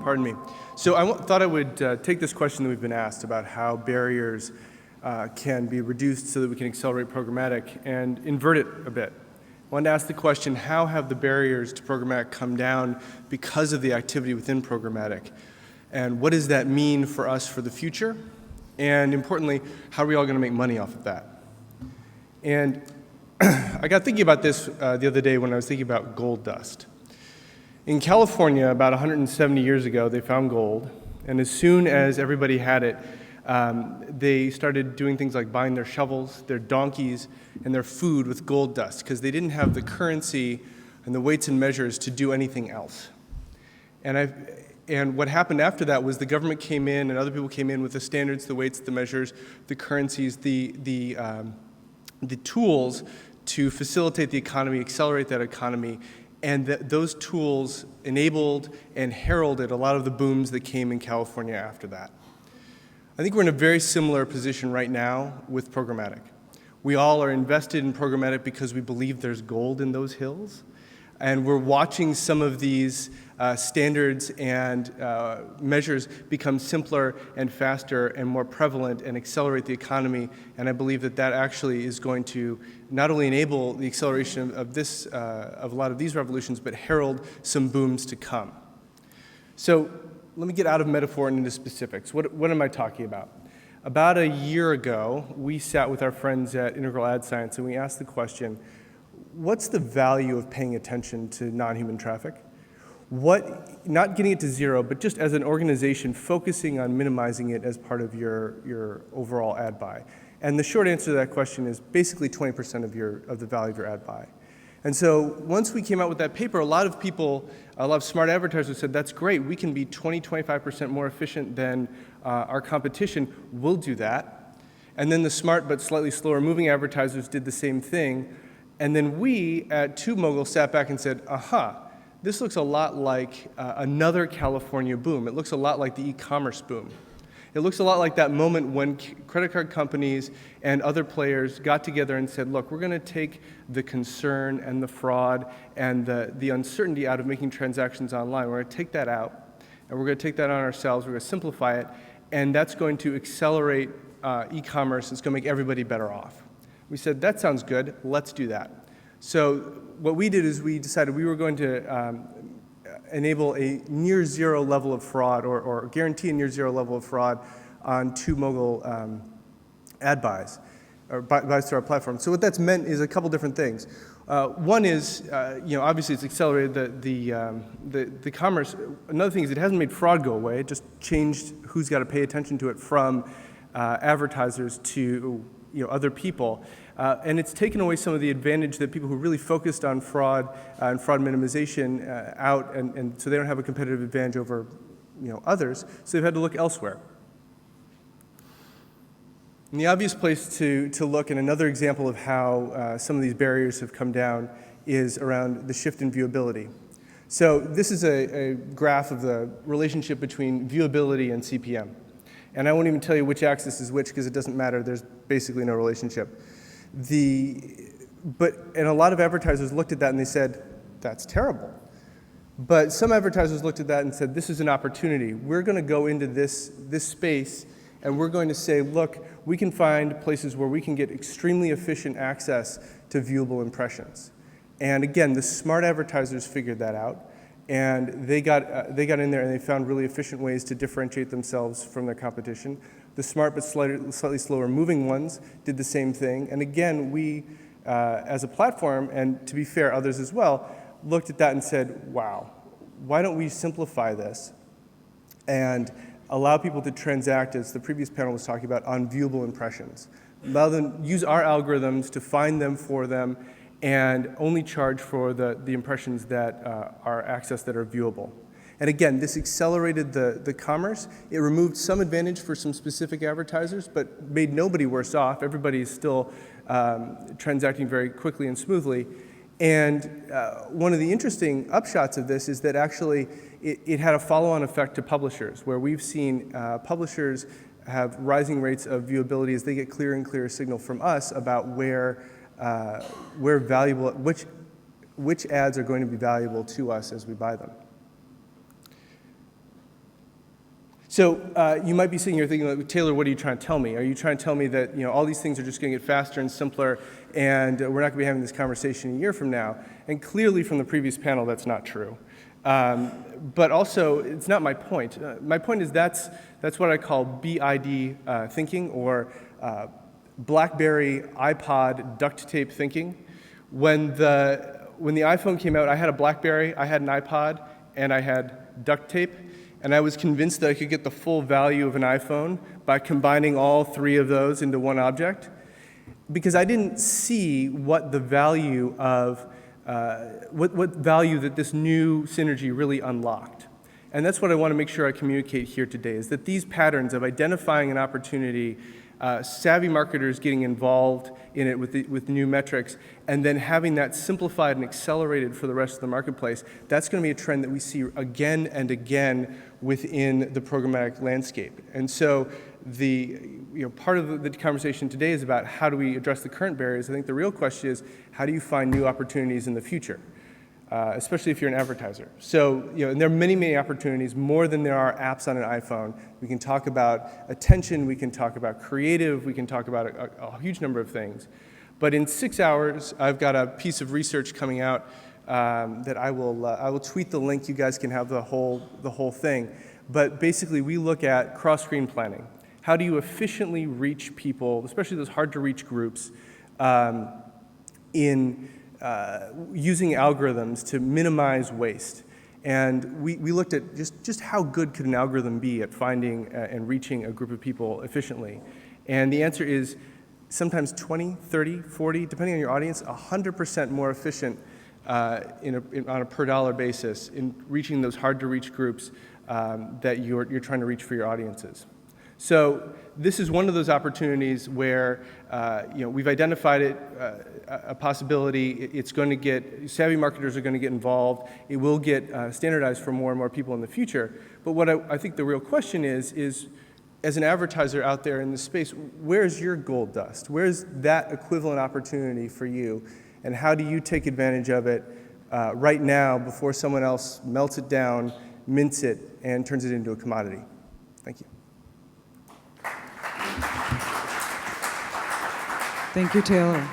Pardon me. So I thought I would take this question that we've been asked about how barriers can be reduced so that we can accelerate programmatic and invert it a bit. I wanted to ask the question, how have the barriers to programmatic come down because of the activity within programmatic? And what does that mean for us for the future? And importantly, how are we all going to make money off of that? And I got thinking about this the other day when I was thinking about gold dust. In California, about 170 years ago, they found gold, and as soon as everybody had it, they started doing things like buying their shovels, their donkeys, and their food with gold dust, because they didn't have the currency and the weights and measures to do anything else. And what happened after that was the government came in and other people came in with the standards, the weights, the measures, the currencies, the tools to facilitate the economy, accelerate that economy, and those tools enabled and heralded a lot of the booms that came in California after that. I think we're in a very similar position right now with programmatic. We all are invested in programmatic because we believe there's gold in those hills, and we're watching some of these standards and measures become simpler and faster and more prevalent and accelerate the economy, and I believe that that actually is going to not only enable the acceleration of a lot of these revolutions, but herald some booms to come. So let me get out of metaphor and into specifics. What am I talking about? About a year ago, we sat with our friends at Integral Ad Science and we asked the question, what's the value of paying attention to non-human traffic? Not getting it to zero, but just as an organization focusing on minimizing it as part of your overall ad buy. And the short answer to that question is basically 20% of the value of your ad buy. And so once we came out with that paper, a lot of smart advertisers said, that's great, we can be 20-25% more efficient than our competition, we'll do that. And then the smart but slightly slower moving advertisers did the same thing. And then we at Tubemogul sat back and said, aha, this looks a lot like another California boom. It looks a lot like the e-commerce boom. It looks a lot like that moment when credit card companies and other players got together and said, look, we're going to take the concern and the fraud and the uncertainty out of making transactions online. We're going to take that out, and we're going to take that on ourselves. We're going to simplify it, and that's going to accelerate e-commerce. It's going to make everybody better off. We said, that sounds good. Let's do that. So what we did is we decided we were going to enable a near zero level of fraud or guarantee a near zero level of fraud on Tubemogul ad buys, or buys through our platform. So what that's meant is a couple different things. One is, obviously it's accelerated the commerce. Another thing is it hasn't made fraud go away. It just changed who's got to pay attention to it from advertisers to other people. And it's taken away some of the advantage that people who really focused on fraud and fraud minimization out, and so they don't have a competitive advantage over others, so they've had to look elsewhere. And the obvious place to look, and another example of how some of these barriers have come down, is around the shift in viewability. So this is a graph of the relationship between viewability and CPM. And I won't even tell you which axis is which because it doesn't matter. There's basically no relationship. And a lot of advertisers looked at that and they said, that's terrible. But some advertisers looked at that and said, this is an opportunity. We're going to go into this space and we're going to say, look, we can find places where we can get extremely efficient access to viewable impressions. And again, the smart advertisers figured that out. And they got in there and they found really efficient ways to differentiate themselves from their competition. The smart but slightly slower moving ones did the same thing. And again, we, as a platform, and to be fair, others as well, looked at that and said, wow, why don't we simplify this and allow people to transact, as the previous panel was talking about, on viewable impressions. Allow them use our algorithms to find them for them and only charge for the impressions that are accessed that are viewable. And again, this accelerated the commerce. It removed some advantage for some specific advertisers, but made nobody worse off. Everybody is still transacting very quickly and smoothly. And one of the interesting upshots of this is that actually it had a follow-on effect to publishers, where we've seen publishers have rising rates of viewability as they get clearer and clearer signal from us about where where valuable, which ads are going to be valuable to us as we buy them. So you might be sitting here thinking, like, Taylor, what are you trying to tell me? Are you trying to tell me that all these things are just going to get faster and simpler, and we're not going to be having this conversation a year from now? And clearly, from the previous panel, that's not true. But also, it's not my point. My point is that's what I call BID thinking, or BlackBerry, iPod, duct tape thinking. When the iPhone came out, I had a BlackBerry, I had an iPod, and I had duct tape. And I was convinced that I could get the full value of an iPhone by combining all three of those into one object, because I didn't see what the value of what value that this new synergy really unlocked. And that's what I want to make sure I communicate here today, is that these patterns of identifying an opportunity, savvy marketers getting involved in it with new metrics, and then having that simplified and accelerated for the rest of the marketplace, that's going to be a trend that we see again and again within the programmatic landscape. And so part of the conversation today is about how do we address the current barriers. I think the real question is, how do you find new opportunities in the future? Especially if you're an advertiser. So, and there are many, many opportunities, more than there are apps on an iPhone. We can talk about attention, we can talk about creative, we can talk about a huge number of things. But in 6 hours, I've got a piece of research coming out that I will tweet the link. You guys can have the whole thing. But basically, we look at cross-screen planning. How do you efficiently reach people, especially those hard-to-reach groups, in using algorithms to minimize waste? And we looked at just how good could an algorithm be at finding and reaching a group of people efficiently. And the answer is sometimes 20, 30, 40, depending on your audience, 100% more efficient on a per dollar basis in reaching those hard-to-reach groups that you're trying to reach for your audiences. So this is one of those opportunities where we've identified it, a possibility. It's going to get, savvy marketers are going to get involved. It will get standardized for more and more people in the future. But what I think the real question is as an advertiser out there in this space, where's your gold dust? Where's that equivalent opportunity for you? And how do you take advantage of it right now before someone else melts it down, mints it, and turns it into a commodity? Thank you. Thank you, Taylor.